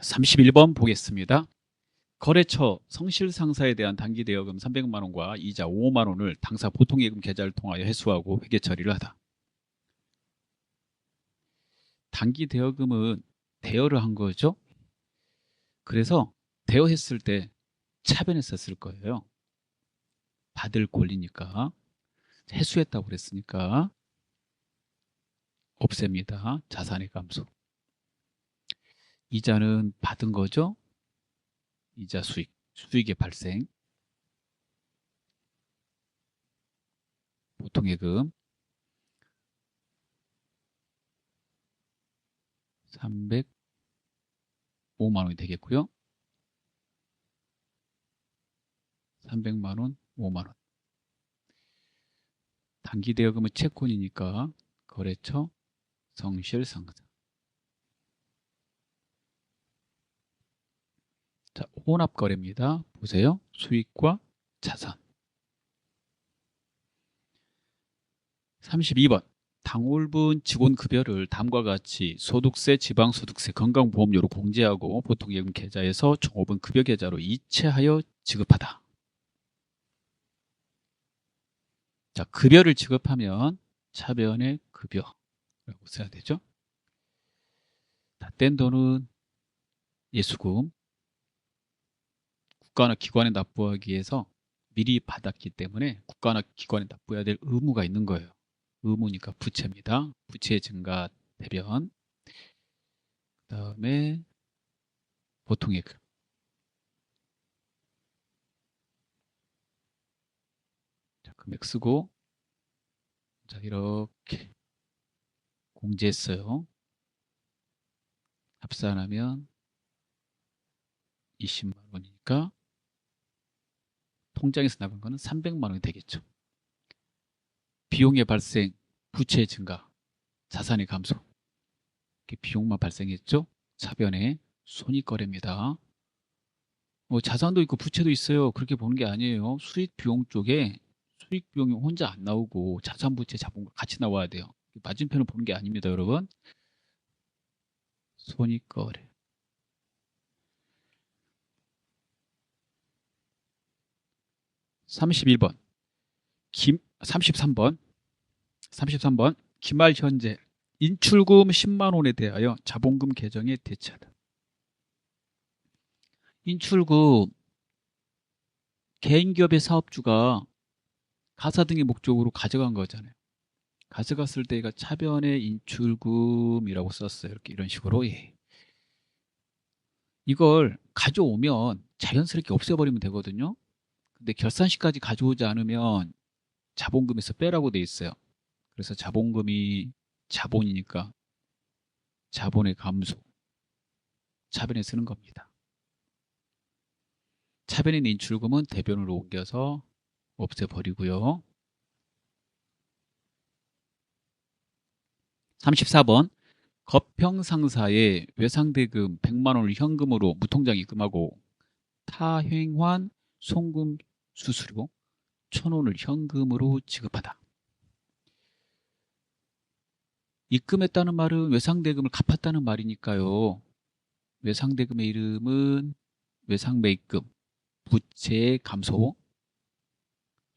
31번 보겠습니다. 거래처 성실상사에 대한 단기대여금 300만 원과 이자 5만 원을 당사 보통예금 계좌를 통하여 회수하고 회계 처리를 하다. 단기대여금은 대여를 한 거죠. 그래서 대여했을 때 차변했었을 거예요. 받을 권리니까. 회수했다고 그랬으니까 없앱니다. 자산의 감소. 이자는 받은 거죠. 이자 수익의 발생. 보통예금 305만 원이 되겠고요. 300만 원, 5만 원. 단기대여금은 채권이니까 거래처 성실상사. 자, 혼합거래입니다. 보세요. 수익과 자산. 32번. 당월분 직원급여를 다음과 같이 소득세, 지방소득세, 건강보험료로 공제하고 보통예금 계좌에서 종업원 급여계좌로 이체하여 지급하다. 자, 급여를 지급하면 차변의 급여라고 써야 되죠. 다 뗀 돈은 예수금, 국가나 기관에 납부하기 위해서 미리 받았기 때문에 국가나 기관에 납부해야 될 의무가 있는 거예요. 의무니까 부채입니다. 부채 증가 대변. 그 다음에 보통예금. 자, 금액 쓰고 자, 이렇게 공제했어요. 합산하면 20만 원이니까 통장에서 나간 거는 300만 원이 되겠죠. 비용의 발생, 부채 증가, 자산의 감소. 이렇게 비용만 발생했죠. 차변의 손익거래입니다. 자산도 있고 부채도 있어요. 그렇게 보는 게 아니에요. 수익 비용 쪽에 수익 비용이 혼자 안 나오고 자산, 부채, 자본과 같이 나와야 돼요. 맞은편을 보는 게 아닙니다, 여러분. 손익거래. 31번. 33번. 기말 현재 인출금 10만 원에 대하여 자본금 계정에 대체하다. 인출금 개인기업의 사업주가 가사 등의 목적으로 가져간 거잖아요. 가져갔을 때가 차변의 인출금이라고 썼어요. 이렇게 이런 식으로. 예. 이걸 가져오면 자연스럽게 없애버리면 되거든요. 근데 결산시까지 가져오지 않으면 자본금에서 빼라고 돼 있어요. 그래서 자본금이 자본이니까 자본의 감소, 차변에 쓰는 겁니다. 차변인 인출금은 대변으로 옮겨서 없애버리고요. 34번. 겁평상사에 외상대금 100만 원을 현금으로 무통장 입금하고 타행환 송금 수수료 1,000원을 현금으로 지급하다. 입금했다는 말은 외상대금을 갚았다는 말이니까요. 외상대금의 이름은 외상매입금, 부채 감소,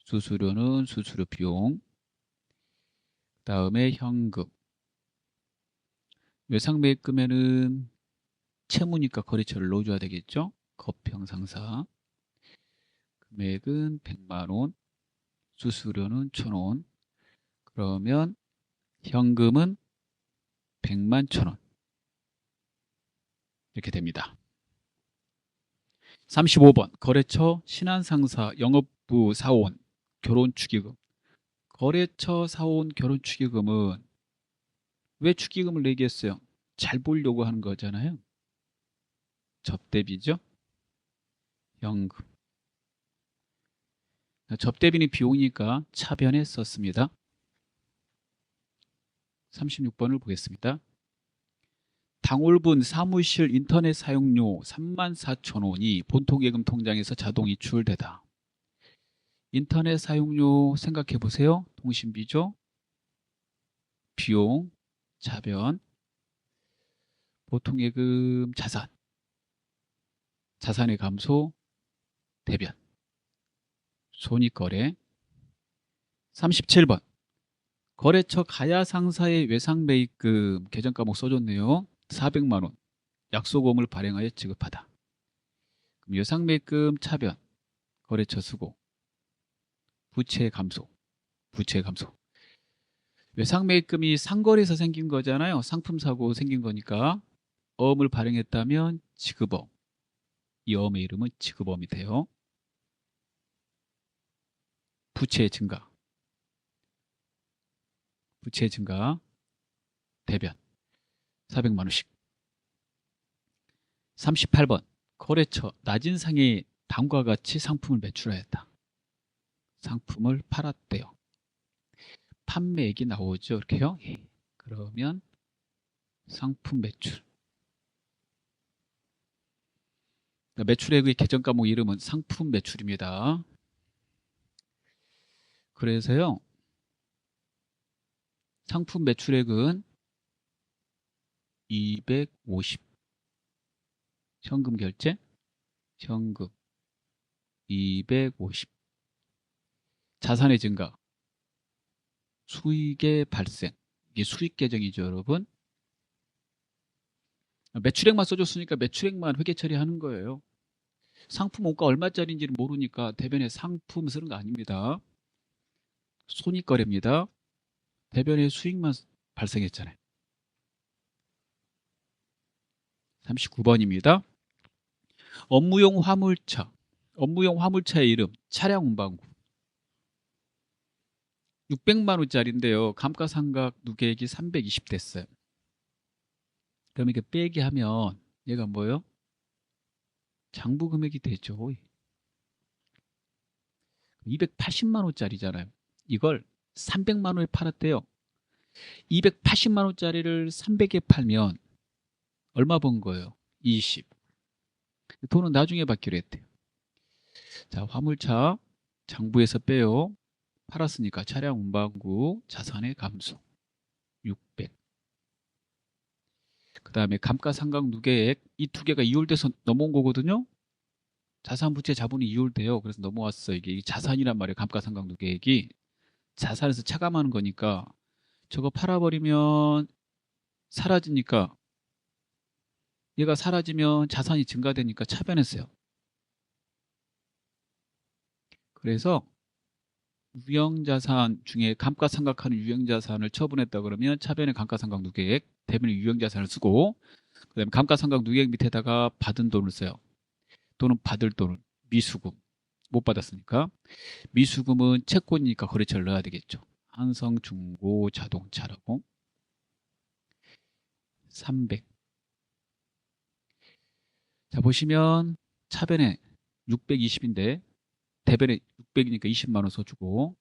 수수료는 수수료 비용, 그 다음에 현금. 외상매입금에는 채무니까 거래처를 넣어줘야 되겠죠. 겁평상사. 금액은 100만 원, 수수료는 1,000원. 그러면 현금은 100만 1,000원. 이렇게 됩니다. 35번. 거래처 신한상사 영업부 사원 결혼축의금. 거래처 사원 결혼축의금은 왜 축의금을 내게 했어요? 잘 보려고 하는 거잖아요. 접대비죠. 현금. 접대비는 비용이니까 차변에 썼습니다. 36번을 보겠습니다. 당월분 사무실 인터넷 사용료 34,000원이 본통예금 통장에서 자동 이출되다. 인터넷 사용료 생각해 보세요. 통신비죠. 비용, 차변, 보통예금 자산. 자산의 감소, 대변, 손익거래. 37번 거래처 가야상사의 외상매입금 계정과목 써줬네요. 400만원 약속금을 발행하여 지급하다. 그럼 외상매입금 차변, 거래처 수고, 부채 감소, 부채 감소. 외상매입금이 상거래에서 생긴 거잖아요. 상품 사고 생긴 거니까 어음을 발행했다면 지급어음. 이 어음의 이름은 지급어음이 돼요. 부채 증가, 부채 증가, 대변 400만원씩. 38번 거래처 낮은 상의 다음과 같이 상품을 매출하였다. 상품을 팔았대요. 판매액이 나오죠. 이렇게요. 그러면 상품 매출. 매출액의 계정과목 이름은 상품 매출입니다. 그래서요. 상품 매출액은 250. 현금 결제, 현금 250. 자산의 증가, 수익의 발생. 이게 수익 계정이죠, 여러분. 매출액만 써줬으니까 매출액만 회계 처리하는 거예요. 상품 원가 얼마짜리인지를 모르니까 대변에 상품 쓰는 거 아닙니다. 손익거래입니다. 대변에 수익만 발생했잖아요. 39번입니다. 업무용 화물차. 업무용 화물차의 이름 차량 운반구. 600만원짜리인데요. 감가상각 누계액이 320 됐어요. 그럼 이렇게 빼기 하면 얘가 뭐예요? 장부 금액이 되죠. 280만원짜리잖아요. 이걸 300만원에 팔았대요. 280만원짜리를 300에 팔면 얼마 번 거예요? 20. 돈은 나중에 받기로 했대요. 자, 화물차 장부에서 빼요. 팔았으니까 차량 운반구 자산의 감소 600. 그 다음에 감가상각 누계액 이 두 개가 이율돼서 넘어온 거거든요. 자산부채 자본이 이율돼요. 그래서 넘어왔어. 이게 자산이란 말이에요. 감가상각 누계액이 자산에서 차감하는 거니까 저거 팔아버리면 사라지니까 얘가 사라지면 자산이 증가되니까 차변했어요. 그래서 유형자산 중에 감가상각하는 유형자산을 처분했다 그러면 차변의 감가상각 누계액, 대변의 유형자산을 쓰고 그 다음에 감가상각 누계액 밑에다가 받은 돈을 써요. 또는 받을 돈을 미수금 못 받았으니까 미수금은 채권이니까 거래처를 넣어야 되겠죠. 한성중고자동차라고 300. 자 보시면 차변에 620인데 대변에 600이니까 20만원 써주고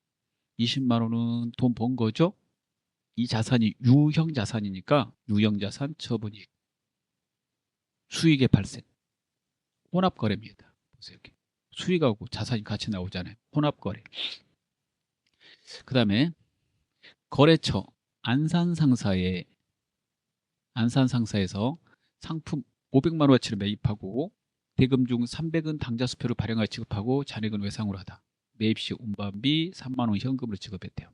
20만원은 돈 번 거죠. 이 자산이 유형자산이니까 유형자산 처분이익 수익의 발생 혼합거래입니다. 보세요. 이렇게 수익하고 자산이 같이 나오잖아요. 혼합거래. 그 다음에 거래처 안산상사에서 상품 500만원어치를 매입하고 대금 중 300은 당좌수표를 발행하여 지급하고 잔액은 외상으로 하다. 매입시 운반비 3만원 현금으로 지급했대요.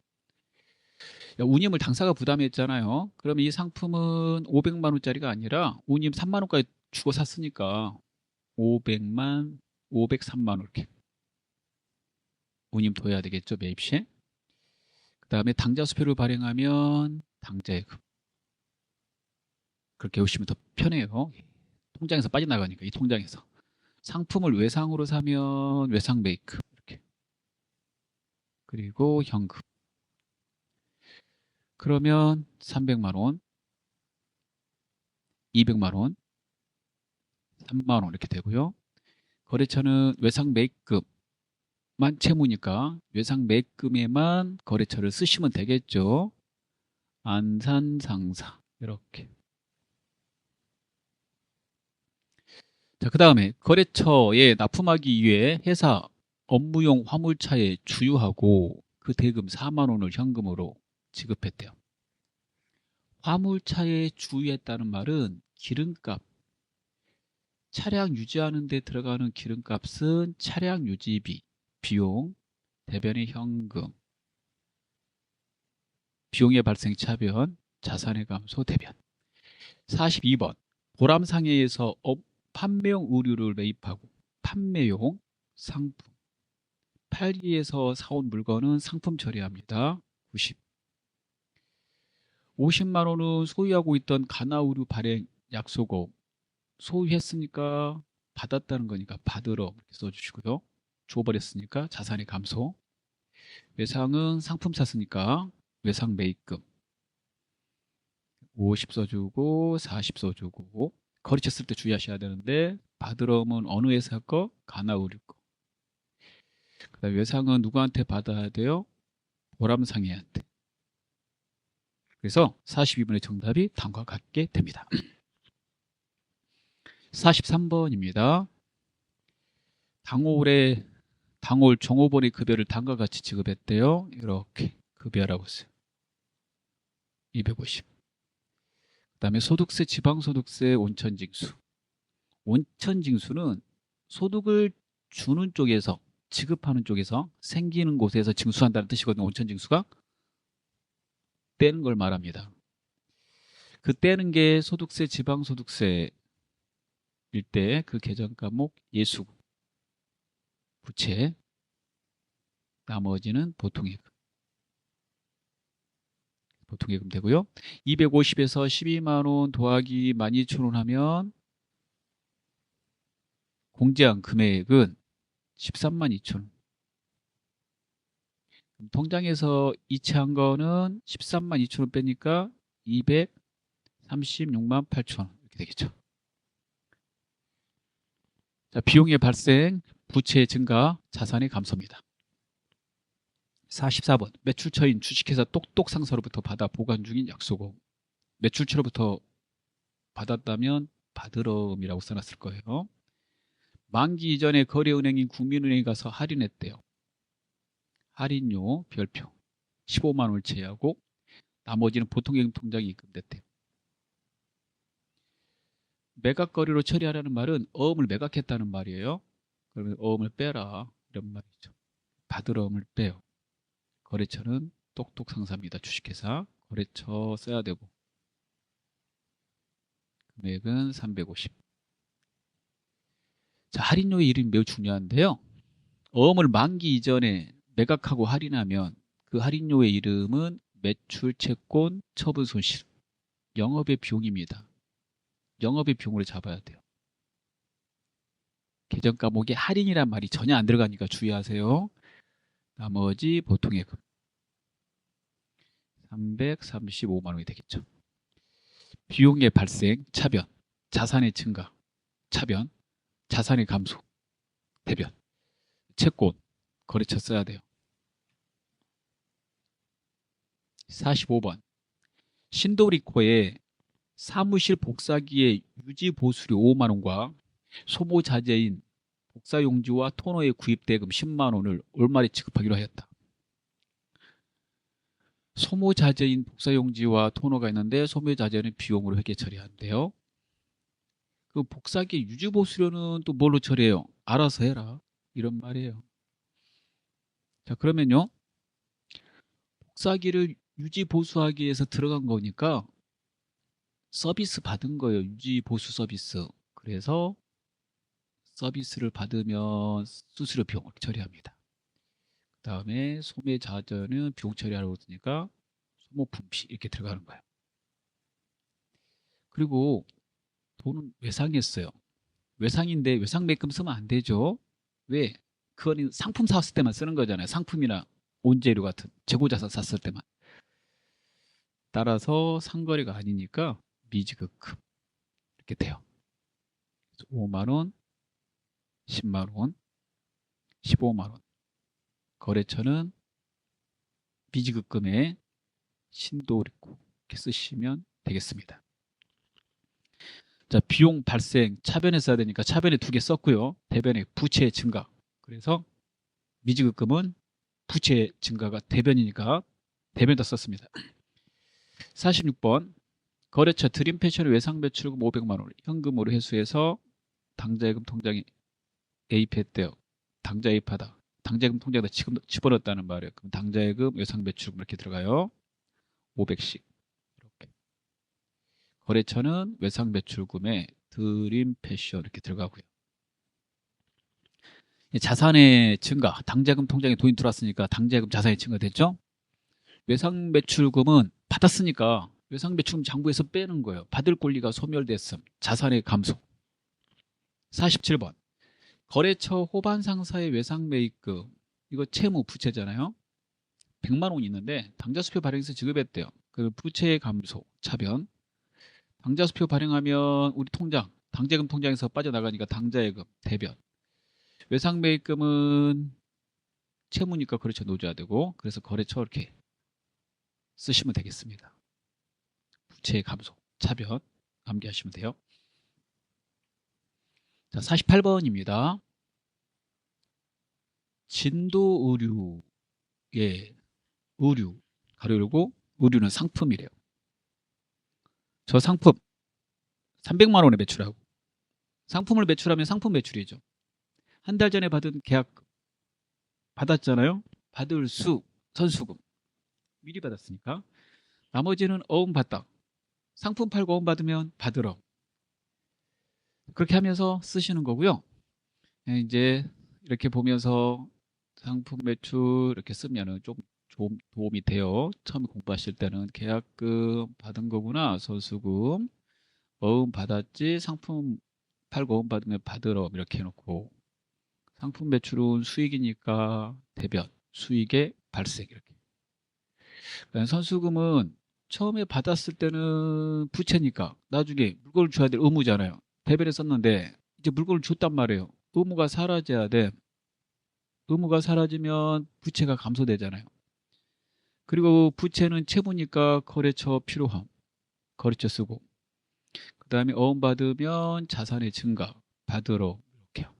운임을 당사가 부담했잖아요. 그러면 이 상품은 500만원짜리가 아니라 운임 3만원까지 주고 샀으니까 500만, 503만원 이렇게 운임 둬야 되겠죠. 매입시에. 그 다음에 당좌수표를 발행하면 당좌예금. 그렇게 오시면 더 편해요. 통장에서 빠져나가니까 이 통장에서. 상품을 외상으로 사면 외상 매입금 이렇게. 그리고 현금. 그러면 300만원, 200만원, 3만원 이렇게 되고요. 거래처는 외상 매입금만 채무니까 외상 매입금에만 거래처를 쓰시면 되겠죠. 안산상사 이렇게. 자, 그 다음에 거래처에 납품하기 위해 회사 업무용 화물차에 주유하고 그 대금 4만원을 현금으로 지급했대요. 화물차에 주유했다는 말은 기름값 차량 유지하는 데 들어가는 기름값은 차량 유지비, 비용, 대변의 현금, 비용의 발생 차변, 자산의 감소 대변. 42번 보람상해에서 판매용 의류를 매입하고 판매용 상품, 팔기에서 사온 물건은 상품 처리합니다. 90. 50만 원은 소유하고 있던 가나의류 발행 약속업 소유했으니까 받았다는 거니까 받으러 이렇게 써주시고요. 줘버렸으니까 자산의 감소. 외상은 상품 샀으니까 외상 매입금 50 써주고 40 써주고 거래처 쓸 때 주의하셔야 되는데 받으러 오면 어느 회사 거? 가나의류 거. 그다음 외상은 누구한테 받아야 돼요? 보람상해한테. 그래서 42번의 정답이 다음과 같게 됩니다. 43번입니다. 당월 종업원의 급여를 다음과 같이 지급했대요. 이렇게 급여라고 써요. 250. 그 다음에 소득세, 지방소득세, 온천징수. 온천징수는 소득을 주는 쪽에서, 지급하는 쪽에서 생기는 곳에서 징수한다는 뜻이거든요. 온천징수가 떼는 걸 말합니다. 그 떼는 게 소득세, 지방소득세일 때 그 계정 과목 예수금, 부채, 나머지는 보통예금. 보통예금 되고요. 250에서 12만원 더하기 12,000원 하면 공제한 금액은 13만 2천원. 통장에서 이체한 거는 13만 2천원 빼니까 236만 8천원 이렇게 되겠죠. 자, 비용의 발생, 부채의 증가, 자산의 감소입니다. 44번 매출처인 주식회사 똑똑상사로부터 받아 보관 중인 약속업. 매출처로부터 받았다면 받으럼이라고 써놨을 거예요. 만기 이전에 거래은행인 국민은행에 가서 할인했대요. 할인료 별표 15만 원을 제외하고 나머지는 보통예금 통장에 입금됐대요. 매각거래로 처리하라는 말은 어음을 매각했다는 말이에요. 그러면 어음을 빼라 이런 말이죠. 받으럼을 빼요. 거래처는 똑똑상사입니다. 주식회사 거래처 써야 되고 금액은 350. 자, 할인료의 이름이 매우 중요한데요. 어음을 만기 이전에 매각하고 할인하면 그 할인료의 이름은 매출, 채권, 처분, 손실, 영업의 비용입니다. 영업의 비용으로 잡아야 돼요. 계정 과목에 할인이란 말이 전혀 안 들어가니까 주의하세요. 나머지 보통예금 335만 원이 되겠죠. 비용의 발생, 차변, 자산의 증가, 차변, 자산의 감소, 대변, 채권, 거래처 써야 돼요. 45번 신도리코에 사무실 복사기의 유지 보수료 5만 원과 소모 자재인 복사용지와 토너의 구입대금 10만 원을 월말에 지급하기로 하였다. 소모 자재인 복사용지와 토너가 있는데 소모 자재는 비용으로 회계 처리한대요. 그 복사기 유지 보수료는 또 뭘로 처리해요? 알아서 해라 이런 말이에요. 자, 그러면요 복사기를 유지 보수하기 위해서 들어간 거니까 서비스 받은 거예요. 유지 보수 서비스. 그래서 서비스를 받으면 수수료 비용을 처리합니다. 그 다음에 소매 자재는 비용 처리하라고 했으니까 소모품비 이렇게 들어가는 거예요. 그리고 돈은 외상했어요. 외상인데 외상 매입금 쓰면 안 되죠. 왜? 그건 상품 샀을 때만 쓰는 거잖아요. 상품이나 원재료 같은 재고자산 샀을 때만. 따라서 상거래가 아니니까 미지급금 이렇게 돼요. 5만 원, 10만 원, 15만 원. 거래처는 미지급금에 신도리코 이렇게 쓰시면 되겠습니다. 자, 비용 발생 차변에 써야 되니까 차변에 2개 썼고요. 대변에 부채 증가. 그래서 미지급금은 부채 증가가 대변이니까 대변에다 썼습니다. 46번 거래처 드림패션의 외상 매출금 500만 원을 현금으로 회수해서 당자예금 통장에 에입했대요. 당자에입하다. 당자예금 통장에다 집어넣었다는 말이에요. 그럼 당자예금, 외상매출금 이렇게 들어가요. 500씩. 이렇게. 거래처는 외상매출금에 드림 패션 이렇게 들어가고요. 자산의 증가, 당자금 통장에 돈이 들어왔으니까 당자금 자산의 증가됐죠? 외상매출금은 받았으니까 외상매출금 장부에서 빼는 거예요. 받을 권리가 소멸됐음, 자산의 감소. 47번 거래처 호반 상사의 외상매입금, 이거 채무 부채잖아요. 100만 원 있는데 당자수표 발행해서 지급했대요. 그 부채의 감소, 차변. 당자수표 발행하면 우리 통장, 당자금 통장에서 빠져나가니까 당자예금, 대변. 외상매입금은 채무니까 거래처 노조화되고, 그래서 거래처 이렇게 쓰시면 되겠습니다. 부채의 감소, 차변 암기하시면 돼요. 자, 48번입니다. 진도 의류의 의류, 가로 열고, 의류는 상품이래요. 저 상품 300만 원에 매출하고, 상품을 매출하면 상품 매출이죠. 한 달 전에 받은 계약 받았잖아요. 받을 수, 선수금 미리 받았으니까. 나머지는 어음 받다. 상품 팔고 어음 받으면 받으러. 그렇게 하면서 쓰시는 거고요. 이제 이렇게 보면서 상품 매출 이렇게 쓰면은 좀 도움이 돼요. 처음 공부하실 때는 계약금 받은 거구나, 선수금, 어음 받았지, 상품 팔고 어음 받으면 받으러 이렇게 해놓고, 상품 매출은 수익이니까 대변, 수익의 발생 이렇게. 그러니까 선수금은 처음에 받았을 때는 부채니까 나중에 물건을 줘야 될 의무잖아요. 대변에 썼는데 이제 물건을 줬단 말이에요. 의무가 사라져야 돼. 의무가 사라지면 부채가 감소되잖아요. 그리고 부채는 채무니까 거래처 필요함, 거래처 쓰고, 그 다음에 어음 받으면 자산의 증가, 받으러 이렇게요.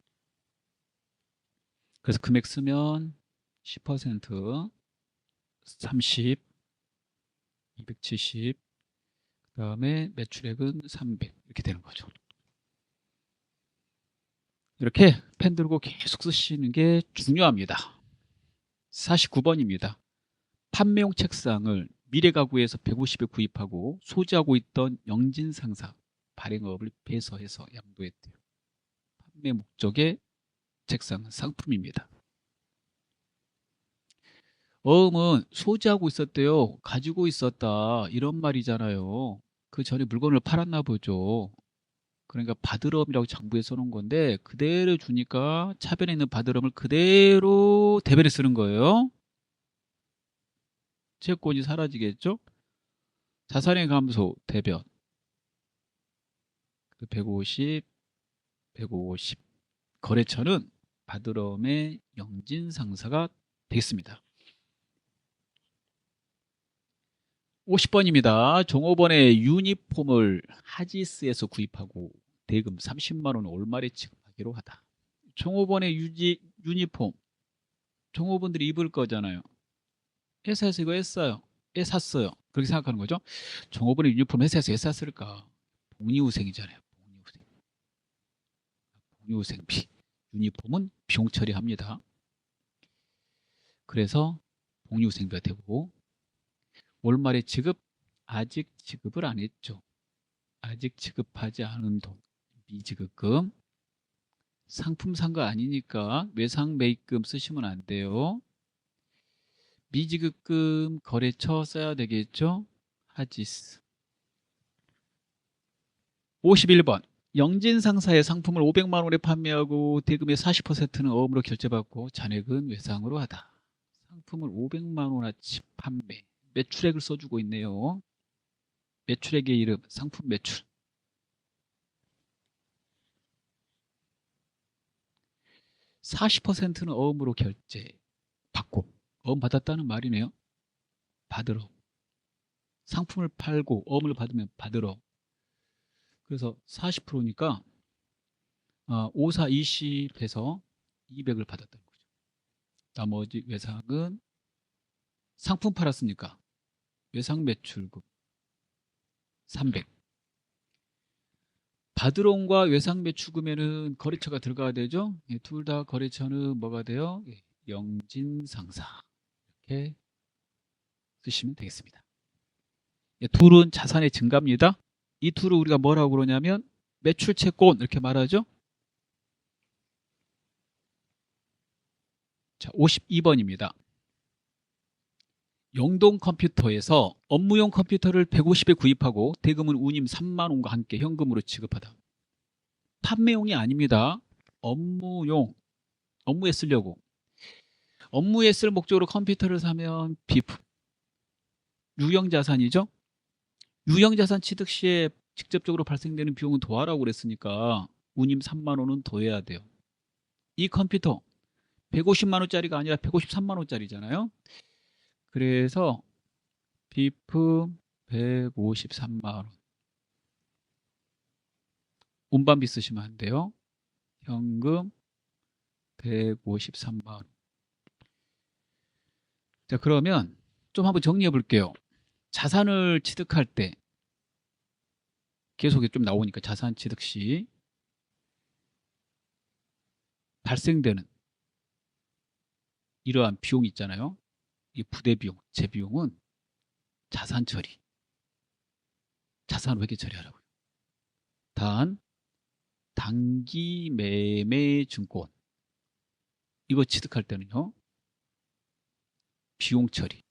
그래서 금액 쓰면 10%, 30, 270, 그 다음에 매출액은 300 이렇게 되는 거죠. 이렇게 펜 들고 계속 쓰시는 게 중요합니다. 49번입니다. 판매용 책상을 미래가구에서 150에 구입하고 소지하고 있던 영진상사 발행업을 배서해서 양도했대요. 판매 목적의 책상은 상품입니다. 어음은 소지하고 있었대요. 가지고 있었다, 이런 말이잖아요. 그 전에 물건을 팔았나 보죠. 그러니까 받으럼이라고 장부에 써놓은 건데 그대로 주니까 차변에 있는 받으럼을 그대로 대변에 쓰는 거예요. 채권이 사라지겠죠? 자산의 감소, 대변. 150, 150. 거래처는 받으럼의 영진상사가 되겠습니다. 50번입니다. 종업원의 유니폼을 하지스에서 구입하고 대금 30만 원을 월말에 지급하기로 하다. 종업원의 유니폼, 종업원들이 입을 거잖아요. 회사에서 이거 했어요. 샀어요. 그렇게 생각하는 거죠. 종업원의 유니폼 회사에서 왜 샀을까? 복리후생이잖아요. 복리후생비. 유니폼은 비용 처리합니다. 그래서 복리후생비가 되고, 월말에 지급, 아직 지급을 안 했죠. 아직 지급하지 않은 돈, 미지급금. 상품 산 거 아니니까 외상매입금 쓰시면 안 돼요. 미지급금 거래처 써야 되겠죠. 하지스. 51번 영진상사의 상품을 500만 원에 판매하고 대금의 40%는 어음으로 결제받고 잔액은 외상으로 하다. 상품을 500만 원어치 판매, 매출액을 써주고 있네요. 매출액의 이름, 상품 매출. 40%는 어음으로 결제 받고, 어음 받았다는 말이네요. 받으러. 상품을 팔고 어음을 받으면 받으러. 그래서 40%니까 5, 4, 20해서 200을 받았다는 거죠. 나머지 외상은 상품 팔았으니까 외상 매출금 300. 바드론과 외상매출금에는 거래처가 들어가야 되죠. 예, 둘 다 거래처는 뭐가 돼요? 예, 영진상사 이렇게 쓰시면 되겠습니다. 예, 둘은 자산의 증가입니다. 이 둘을 우리가 뭐라고 그러냐면 매출채권 이렇게 말하죠. 자, 52번입니다. 영동 컴퓨터에서 업무용 컴퓨터를 150에 구입하고 대금은 운임 3만 원과 함께 현금으로 지급하다. 판매용이 아닙니다. 업무용, 업무에 쓰려고. 업무에 쓸 목적으로 컴퓨터를 사면 비품, 유형자산이죠. 유형자산 취득 시에 직접적으로 발생되는 비용은 더하라고 그랬으니까 운임 3만 원은 더해야 돼요. 이 컴퓨터 150만 원짜리가 아니라 153만 원짜리잖아요. 그래서 비품 153만 원. 운반비 쓰시면 안 돼요. 현금 153만 원. 자, 그러면 좀 한번 정리해 볼게요. 자산을 취득할 때 계속 좀 나오니까 자산 취득 시 발생되는 이러한 비용이 있잖아요. 이 부대 비용, 재비용은 자산 처리, 자산 회계 처리하라고요. 단, 단기 매매 증권 이거 취득할 때는요. 비용 처리.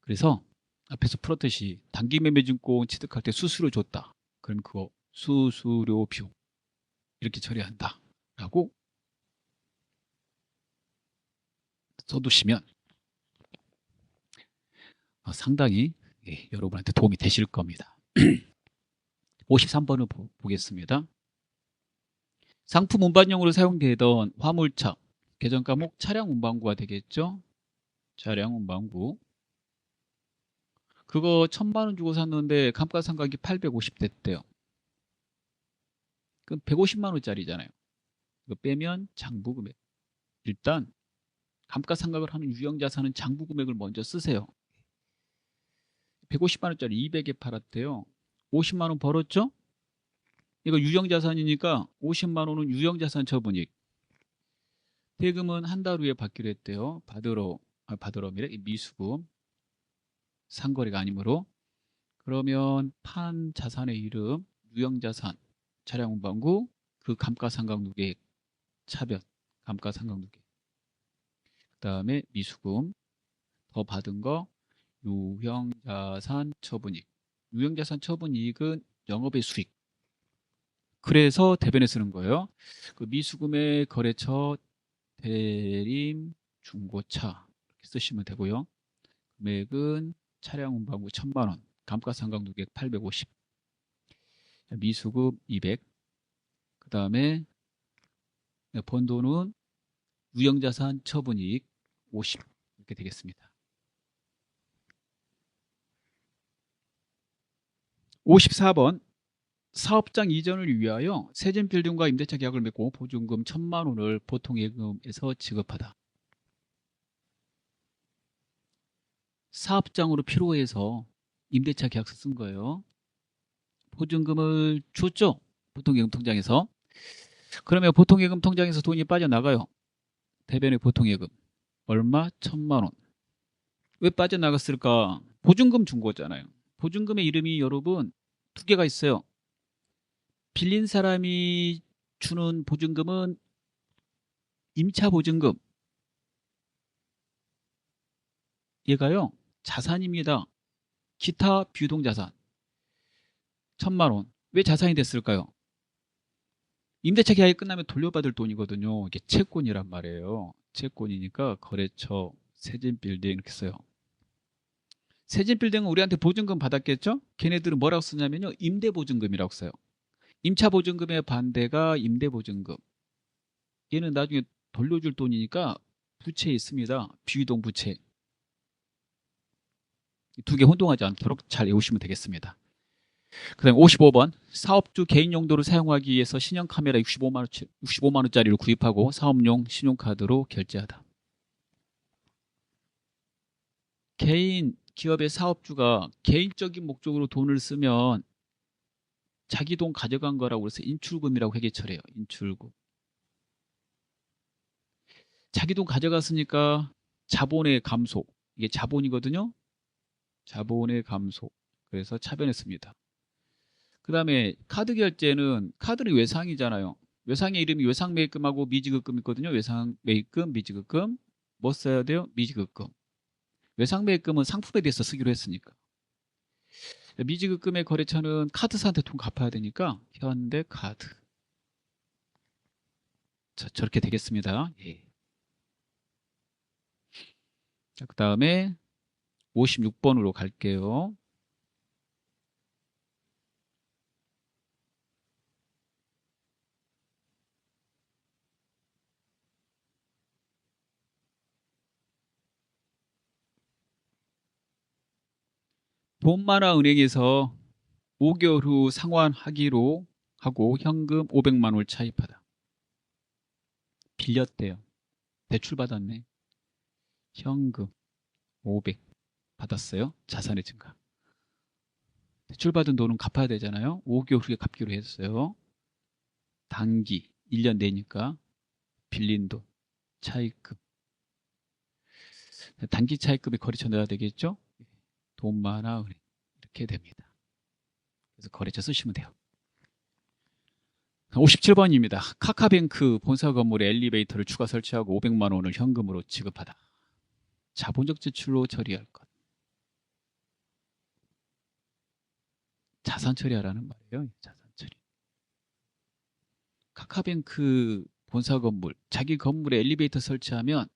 그래서 앞에서 풀었듯이 단기 매매 증권 취득할 때 수수료 줬다. 그럼 그거 수수료 비용 이렇게 처리한다. 라고 써두시면 상당히 여러분한테 도움이 되실 겁니다. 53번을 보겠습니다. 상품 운반용으로 사용되던 화물차, 계정 과목 차량 운반구가 되겠죠? 차량 운반구. 그거 1,000만 원 주고 샀는데 감가상각이 850 됐대요. 그럼 150만 원짜리잖아요. 이거 빼면 장부금액. 일단 감가상각을 하는 유형자산은 장부금액을 먼저 쓰세요. 150만 원짜리 200에 팔았대요. 50만 원 벌었죠? 이거 유형자산이니까 50만 원은 유형자산 처분익. 대금은 한 달 후에 받기로 했대요. 받으러미래 미수금. 상거래가 아니므로. 그러면 판 자산의 이름, 유형자산, 차량 운반구, 그 감가상각 누계액, 차변, 감가상각 누계액. 그 다음에 미수금, 더 받은 거, 유형자산 처분이익. 유형자산 처분이익은 영업의 수익. 그래서 대변에 쓰는 거예요. 그 미수금의 거래처 대림 중고차 이렇게 쓰시면 되고요. 금액은 차량 운반구 1,000만 원, 감가상각 누계액 850, 미수금 200. 그 다음에 번 돈은 유형자산 처분이익 50 이렇게 되겠습니다. 54번 사업장 이전을 위하여 세진빌딩과 임대차 계약을 맺고 보증금 1,000만 원을 보통예금에서 지급하다. 사업장으로 필요해서 임대차 계약서 쓴 거예요. 보증금을 줬죠. 보통예금 통장에서. 그러면 보통예금 통장에서 돈이 빠져나가요. 대변의 보통예금 얼마? 1,000만 원. 왜 빠져나갔을까? 보증금 준 거잖아요. 보증금의 이름이 여러분 두 개가 있어요. 빌린 사람이 주는 보증금은 임차보증금. 얘가요 자산입니다. 기타 비유동자산 1,000만 원. 왜 자산이 됐을까요? 임대차 계약이 끝나면 돌려받을 돈이거든요. 이게 채권이란 말이에요. 채권이니까 거래처 세진빌딩 이렇게 써요. 세진빌딩은 우리한테 보증금 받았겠죠? 걔네들은 뭐라고 쓰냐면요 임대보증금이라고 써요. 임차보증금의 반대가 임대보증금. 얘는 나중에 돌려줄 돈이니까 부채에 있습니다. 비유동 부채. 두 개 혼동하지 않도록 잘 외우시면 되겠습니다. 그 다음에 55번 사업주 개인 용도로 사용하기 위해서 신형 카메라 65만 원짜리를 구입하고 사업용 신용카드로 결제하다. 개인 기업의 사업주가 개인적인 목적으로 돈을 쓰면 자기 돈 가져간 거라고 해서 인출금이라고 회계처리해요. 인출금. 자기 돈 가져갔으니까 자본의 감소. 이게 자본이거든요. 자본의 감소. 그래서 차변했습니다. 그 다음에 카드 결제는 카드는 외상이잖아요. 외상의 이름이 외상매입금하고 미지급금 있거든요. 외상매입금, 미지급금. 뭐 써야 돼요? 미지급금. 외상매입금은 상품에 대해서 쓰기로 했으니까. 미지급금의 거래처는 카드사한테 돈 갚아야 되니까 현대카드. 저렇게 되겠습니다. 예. 자, 그 다음에 56번으로 갈게요. 돈만화 은행에서 5개월 후 상환하기로 하고 현금 500만 원을 차입하다. 빌렸대요. 대출받았네. 현금 500 받았어요. 자산의 증가. 대출받은 돈은 갚아야 되잖아요. 5개월 후에 갚기로 했어요. 단기 1년 내니까 빌린 돈 차입금. 단기 차입금이 거래처 넣어야 되겠죠. 돈만화 은행 이렇게 됩니다. 그래서 거래처 쓰시면 돼요. 57번입니다. 카카뱅크 본사 건물에 엘리베이터를 추가 설치하고 500만 원을 현금으로 지급하다. 자본적 지출로 처리할 것. 자산 처리하라는 말이에요. 자산 처리. 카카뱅크 본사 건물, 자기 건물에 엘리베이터 설치하면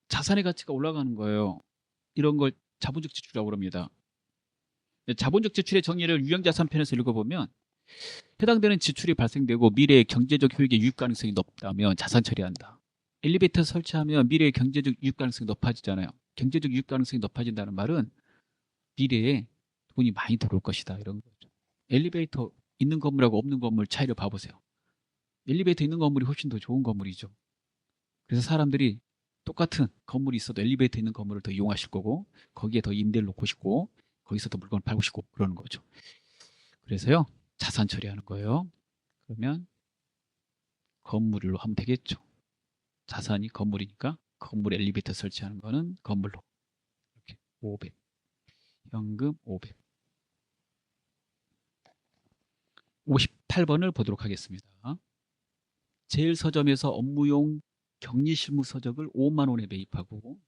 자산의 가치가 올라가는 거예요. 이런 걸 자본적 지출이라고 합니다. 자본적 지출의 정의를 유형자산편에서 읽어보면 해당되는 지출이 발생되고 미래의 경제적 효익의 유입 가능성이 높다면 자산 처리한다. 엘리베이터 설치하면 미래의 경제적 유입 가능성이 높아지잖아요. 경제적 유입 가능성이 높아진다는 말은 미래에 돈이 많이 들어올 것이다 이런 거죠. 엘리베이터 있는 건물하고 없는 건물 차이를 봐보세요. 엘리베이터 있는 건물이 훨씬 더 좋은 건물이죠. 그래서 사람들이 똑같은 건물이 있어도 엘리베이터 있는 건물을 더 이용하실 거고 거기에 더 임대를 놓고 싶고 거기서 더 물건을 팔고 싶고 그러는 거죠. 그래서요 자산 처리하는 거예요. 그러면 건물로 하면 되겠죠. 자산이 건물이니까 건물 엘리베이터 설치하는 거는 건물로 이렇게 500 현금 500 58번을 보도록 하겠습니다. 제일 서점에서 업무용 격리실무 서적을 5만 원에 매입하고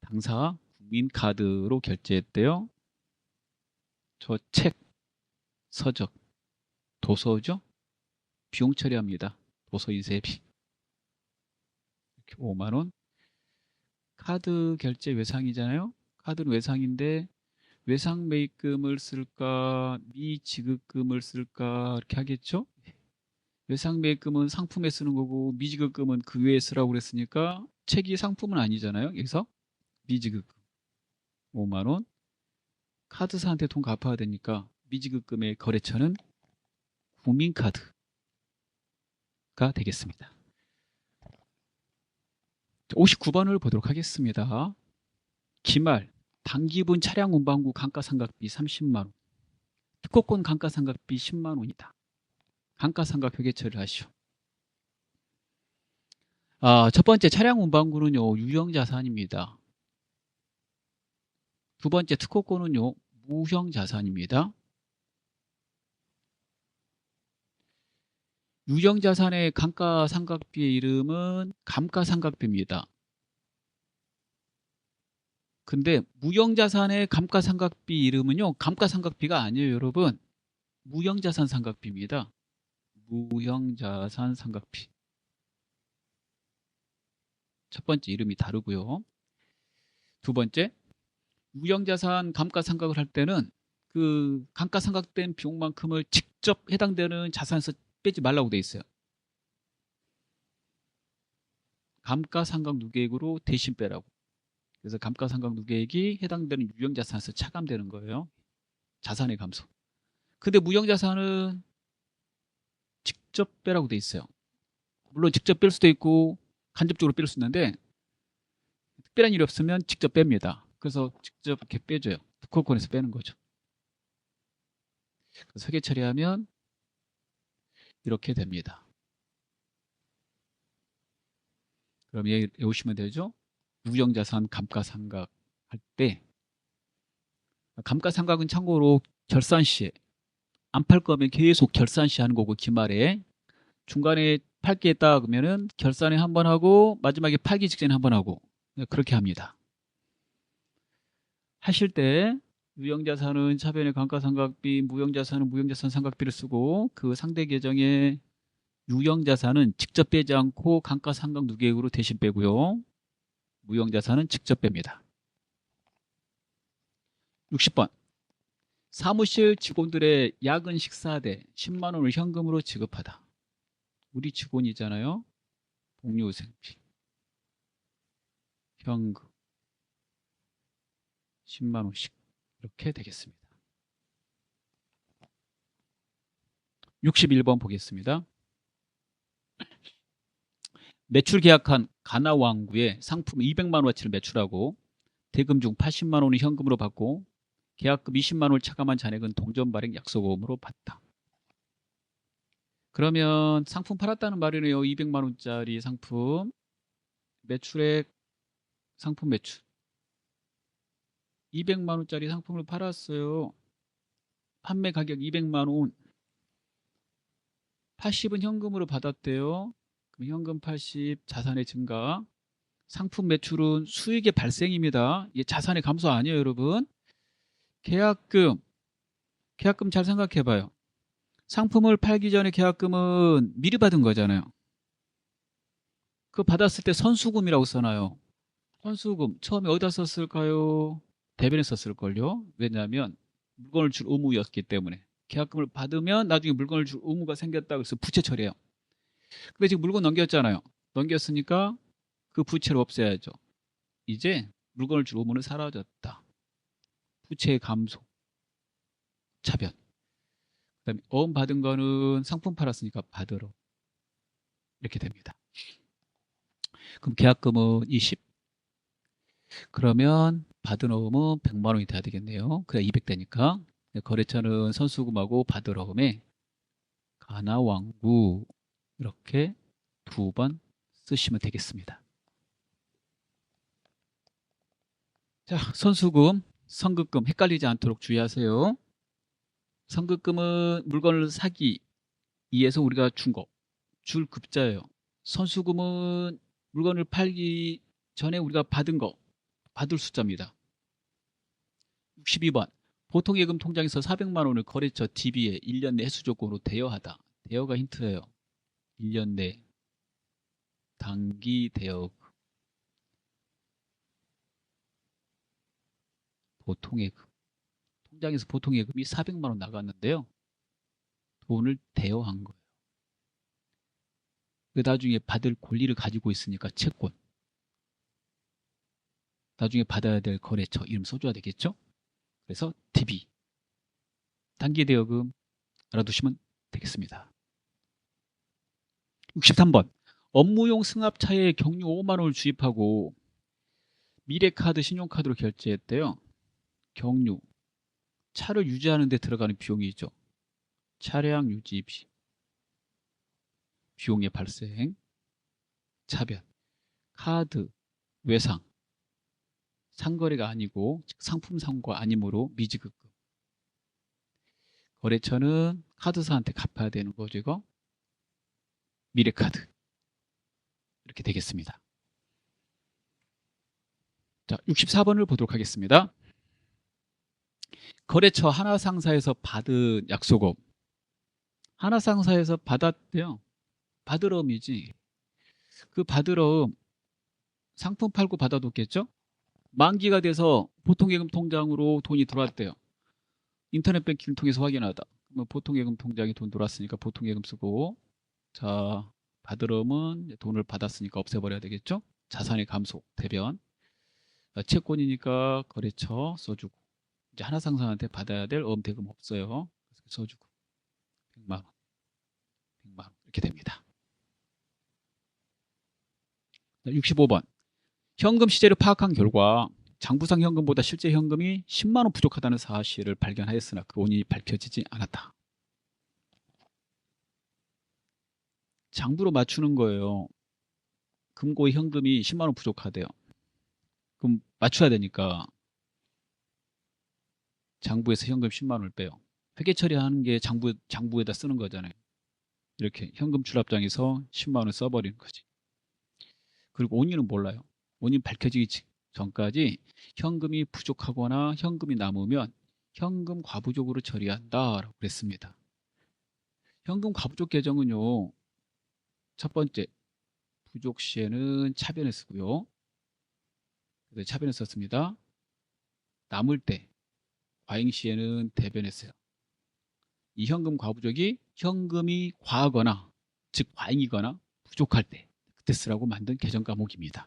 당사 국민카드로 결제했대요. 저 책, 서적, 도서죠? 비용 처리합니다. 도서 인쇄비. 이렇게 5만 원. 카드 결제 외상이잖아요. 카드는 외상인데 외상 매입금을 쓸까 미지급금을 쓸까 이렇게 하겠죠. 외상 매입금은 상품에 쓰는 거고 미지급금은 그 외에 쓰라고 그랬으니까 책이 상품은 아니잖아요. 여기서 미지급금 5만 원. 카드사한테 돈 갚아야 되니까 미지급금의 거래처는 국민카드가 되겠습니다. 59번을 보도록 하겠습니다. 기말 단기분 차량 운반구 감가상각비 30만 원. 특허권 감가상각비 10만 원이다. 감가상각 회계처리를 하시오. 첫 번째 차량 운반구는요 유형자산입니다. 두 번째 특허권은요 무형자산입니다. 유형자산의 감가상각비의 이름은 감가상각비입니다. 근데 무형자산의 감가상각비 이름은요 감가상각비가 아니에요 여러분. 무형자산 상각비입니다. 무형자산 상각비. 첫 번째 이름이 다르고요. 두 번째 무형자산 감가상각을 할 때는 그 감가상각된 비용만큼을 직접 해당되는 자산에서 빼지 말라고 돼 있어요. 감가상각 누계액으로 대신 빼라고. 그래서 감가상각 누계액이 해당되는 유형자산에서 차감되는 거예요. 자산의 감소. 근데 무형자산은 직접 빼라고 돼 있어요. 물론 직접 뺄 수도 있고 간접적으로 뺄 수 있는데 특별한 일이 없으면 직접 뺍니다. 그래서 직접 이렇게 빼줘요. 특허권에서 빼는 거죠. 설계 처리하면 이렇게 됩니다. 그럼 외우시면 되죠? 유형자산 감가상각 할 때 감가상각은 참고로 결산 시에 안 팔 거면 계속 결산 시 하는 거고 기말에 중간에 팔게 했다 그러면은 결산에 한 번 하고 마지막에 팔기 직전에 한 번 하고 그렇게 합니다. 하실 때 유형자산은 차변의 감가상각비, 무형자산은 무형자산 상각비를 쓰고 그 상대 계정에 유형자산은 직접 빼지 않고 감가상각 누계액으로 대신 빼고요. 무형자산은 직접 뺍니다. 60번. 사무실 직원들의 야근 식사대 10만 원을 현금으로 지급하다. 우리 직원이잖아요. 복리후생비. 현금 10만 원씩 이렇게 되겠습니다. 61번 보겠습니다. 매출 계약한 가나왕구에 상품 200만 원어치를 매출하고 대금 중 80만 원을 현금으로 받고 계약금 20만 원을 차감한 잔액은 동전 발행 약속금으로 받다. 그러면 상품 팔았다는 말이네요. 200만 원짜리 상품 매출액 상품 매출 200만 원짜리 상품을 팔았어요. 판매 가격 200만 원 80은 현금으로 받았대요. 그럼 현금 80 자산의 증가 상품 매출은 수익의 발생입니다. 이게 자산의 감소 아니에요 여러분. 계약금 잘 생각해 봐요. 상품을 팔기 전에 계약금은 미리 받은 거잖아요. 그거 받았을 때 선수금이라고 써놔요. 선수금 처음에 어디다 썼을까요? 대변에 썼을걸요. 왜냐하면 물건을 줄 의무였기 때문에 계약금을 받으면 나중에 물건을 줄 의무가 생겼다 그래서 부채 처리해요. 근데 지금 물건 넘겼잖아요. 넘겼으니까 그 부채를 없애야죠. 이제 물건을 줄 의무는 사라졌다. 부채의 감소, 차변. 그다음에 어음 받은 거는 상품 팔았으니까 받으러 이렇게 됩니다. 그럼 계약금은 20. 그러면 받은 어음은 100만 원이 돼야 되겠네요. 그래 200대니까. 거래처는 선수금하고 받은 어음에 가나왕구 이렇게 2번 쓰시면 되겠습니다. 자, 선수금, 선급금 헷갈리지 않도록 주의하세요. 선급금은 물건을 사기 위해서 우리가 준 거, 줄 급자예요. 선수금은 물건을 팔기 전에 우리가 받은 거, 받을 숫자입니다. 62번. 보통예금 통장에서 400만 원을 거래처 DB에 1년 내 해수 조건으로 대여하다. 대여가 힌트예요. 1년 내 단기 대여 보통예금. 통장에서 보통예금이 400만 원 나갔는데요. 돈을 대여한 거예요. 그 나중에 받을 권리를 가지고 있으니까 채권. 나중에 받아야 될 거래처 이름 써줘야 되겠죠? 그래서 DB. 단기 대여금 알아두시면 되겠습니다. 63번. 업무용 승합차에 경유 5만 원을 주입하고 미래카드, 신용카드로 결제했대요. 경유. 차를 유지하는 데 들어가는 비용이죠. 차량 유지비. 비용의 발생. 차변. 카드. 외상. 상거래가 아니고 상품 상고가 아니므로 미지급금. 거래처는 카드사한테 갚아야 되는 거죠. 이거 미래카드 이렇게 되겠습니다. 자, 64번을 보도록 하겠습니다. 거래처 하나상사에서 받은 약속금. 하나상사에서 받았대요. 받으러음이지. 그 받으러음 상품 팔고 받아뒀겠죠? 만기가 돼서 보통예금 통장으로 돈이 들어왔대요. 인터넷 뱅킹을 통해서 확인하다. 그러면 보통예금 통장에 돈 들어왔으니까 보통예금 쓰고, 자, 받으러음은 돈을 받았으니까 없애버려야 되겠죠? 자산의 감소, 대변. 채권이니까 거래처 써주고, 이제 하나상사한테 받아야 될 어음대금 없어요. 그래서 써주고 100만 원, 100만 원 이렇게 됩니다. 65번. 현금 시제를 파악한 결과 장부상 현금보다 실제 현금이 10만 원 부족하다는 사실을 발견하였으나 그 원인이 밝혀지지 않았다. 장부로 맞추는 거예요. 금고의 현금이 10만 원 부족하대요. 그럼 맞춰야 되니까 장부에서 현금 10만 원을 빼요. 회계 처리하는 게 장부에다 쓰는 거잖아요. 이렇게 현금 출납장에서 10만 원을 써버리는 거지. 그리고 원인은 몰라요. 원인 밝혀지기 전까지 현금이 부족하거나 현금이 남으면 현금 과부족으로 처리한다라고 그랬습니다. 현금 과부족 계정은요. 첫 번째, 부족 시에는 차변에 쓰고요. 그래서 차변에 썼습니다. 남을 때, 과잉 시에는 대변에 써요. 이 현금 과부족이 현금이 과하거나, 즉 과잉이거나 부족할 때 그때 쓰라고 만든 계정 과목입니다.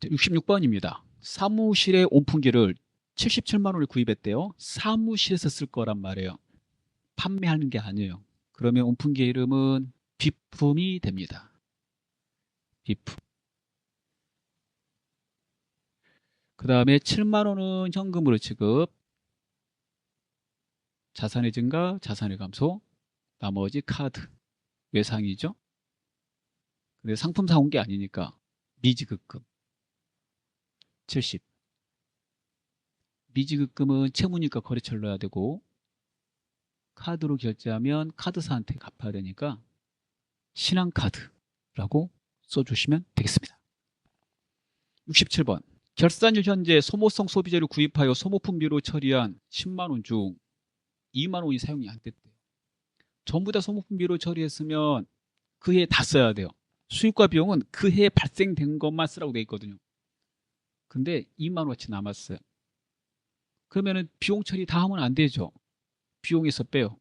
66번입니다. 사무실의 온풍기를 77만 원을 구입했대요. 사무실에서 쓸 거란 말이에요. 판매하는 게 아니에요. 그러면 온풍기의 이름은 비품이 됩니다. 비품. 그 다음에 7만 원은 현금으로 지급. 자산의 증가, 자산의 감소. 나머지 카드. 외상이죠. 근데 상품 사온 게 아니니까 미지급금. 70. 미지급금은 채무니까 거래처를 넣어야 되고 카드로 결제하면 카드사한테 갚아야 되니까 신한카드라고 써주시면 되겠습니다. 67번. 결산일 현재 소모성 소비재를 구입하여 소모품비로 처리한 10만 원 중 2만 원이 사용이 안 됐대요. 전부 다 소모품비로 처리했으면 그 해에 다 써야 돼요. 수입과 비용은 그 해에 발생된 것만 쓰라고 돼 있거든요. 근데 2만 원어치 남았어요. 그러면은 비용 처리 다 하면 안 되죠. 비용에서 빼요.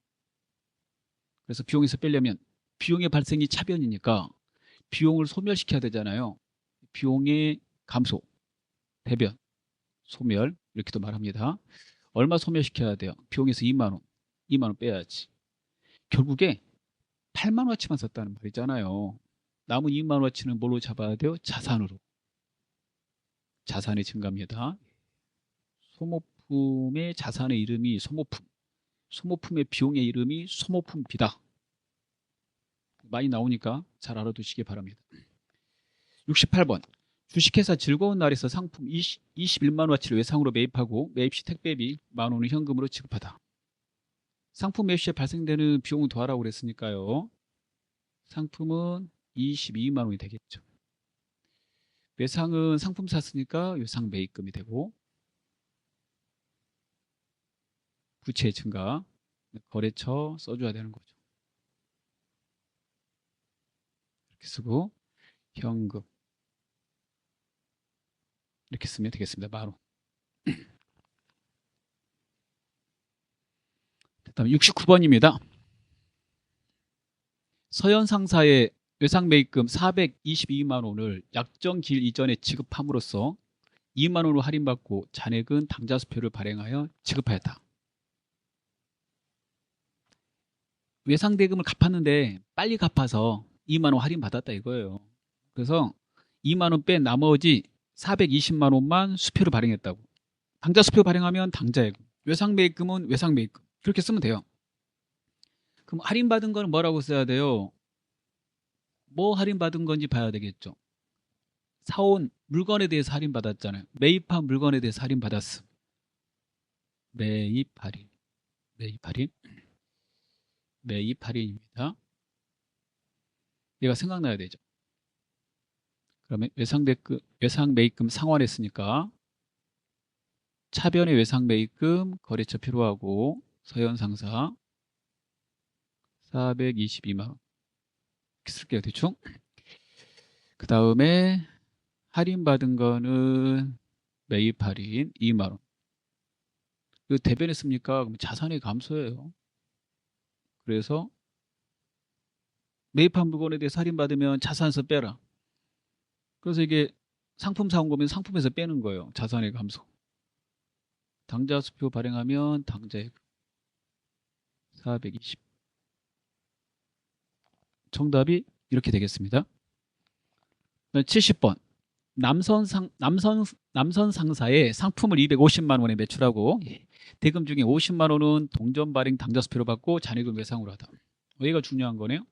그래서 비용에서 빼려면 비용의 발생이 차변이니까 비용을 소멸시켜야 되잖아요. 비용의 감소, 대변, 소멸 이렇게도 말합니다. 얼마 소멸시켜야 돼요? 비용에서 2만 원, 2만 원 빼야지. 결국에 8만 원어치만 썼다는 말이잖아요. 남은 2만 원어치는 뭘로 잡아야 돼요? 자산으로. 자산의 증가입니다. 소모품의 자산의 이름이 소모품, 소모품의 비용의 이름이 소모품비다. 많이 나오니까 잘 알아두시기 바랍니다. 68번. 주식회사 즐거운 날에서 상품 21만 원어치를 외상으로 매입하고 매입 시 택배비 만 원을 현금으로 지급하다. 상품 매입 시에 발생되는 비용은 더하라고 그랬으니까요. 상품은 22만 원이 되겠죠. 외상은 상품 샀으니까 외상 매입금이 되고 부채 증가, 거래처 써줘야 되는 거죠. 이렇게 쓰고 현금 이렇게 쓰면 되겠습니다. 만 원. 다음 69번입니다. 서현 상사의 외상 매입금 422만 원을 약정 기일 이전에 지급함으로써 2만 원으로 할인받고 잔액은 당좌 수표를 발행하여 지급하였다. 외상 대금을 갚았는데 빨리 갚아서 2만 원 할인받았다 이거예요. 그래서 2만 원 뺀 나머지 420만 원만 수표를 발행했다고. 당좌 수표 발행하면 당좌액, 외상 매입금은 외상 매입금 그렇게 쓰면 돼요. 그럼 할인받은 거는 뭐라고 써야 돼요? 뭐 할인받은 건지 봐야 되겠죠. 사온 물건에 대해서 할인받았잖아요. 매입한 물건에 대해서 할인받았어. 매입 할인, 매입 할인, 매입 할인입니다. 얘가 생각나야 되죠. 그러면 외상 매입금 상환했으니까 차변의 외상 매입금 거래처 필요하고 서현 상사 422만 원 이렇게 쓸게요. 대충. 그 다음에 할인받은 거는 매입 할인 2만 원. 이거 대변했습니까? 그럼 자산의 감소예요. 그래서 매입한 물건에 대해서 할인받으면 자산에서 빼라. 그래서 이게 상품 사온 거면 상품에서 빼는 거예요. 자산의 감소. 당좌 수표 발행하면 당좌액 420. 정답이 이렇게 되겠습니다. 70번. 남선 상사에 상품을 250만 원에 매출하고 대금 중에 50만 원은 동전 발행 당좌 수표로 받고 잔액은 외상으로 하다. 여기가 중요한 거네요.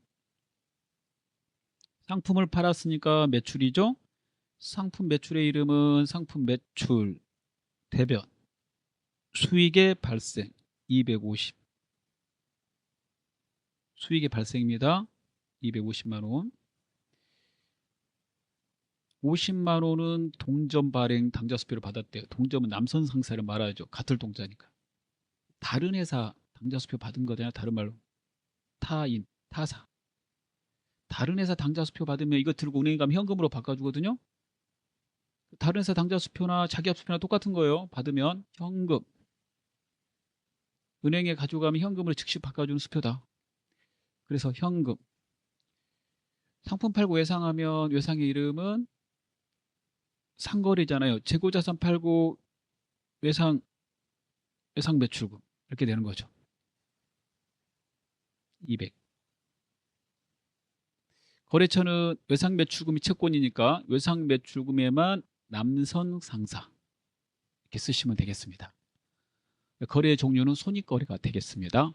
상품을 팔았으니까 매출이죠. 상품 매출의 이름은 상품 매출 대변 수익의 발생 250 수익의 발생입니다. 250만 원 50만 원은 동전 발행 당좌 수표를 받았대요. 동전은 남선 상사를 말하죠. 같은 동자니까. 다른 회사 당좌 수표 받은 거잖아요. 다른 말로 타인, 타사. 다른 회사 당좌 수표 받으면 이거 들고 은행 가면 현금으로 바꿔주거든요. 다른 회사 당좌 수표나 자기합 수표나 똑같은 거예요. 받으면 현금. 은행에 가져가면 현금으로 즉시 바꿔주는 수표다. 그래서 현금. 상품 팔고 외상하면 외상의 이름은 상거래잖아요. 재고자산 팔고 외상 매출금 이렇게 되는 거죠. 200. 거래처는 외상 매출금이 채권이니까 외상 매출금에만 남선 상사 이렇게 쓰시면 되겠습니다. 거래 종류는 손익거래가 되겠습니다.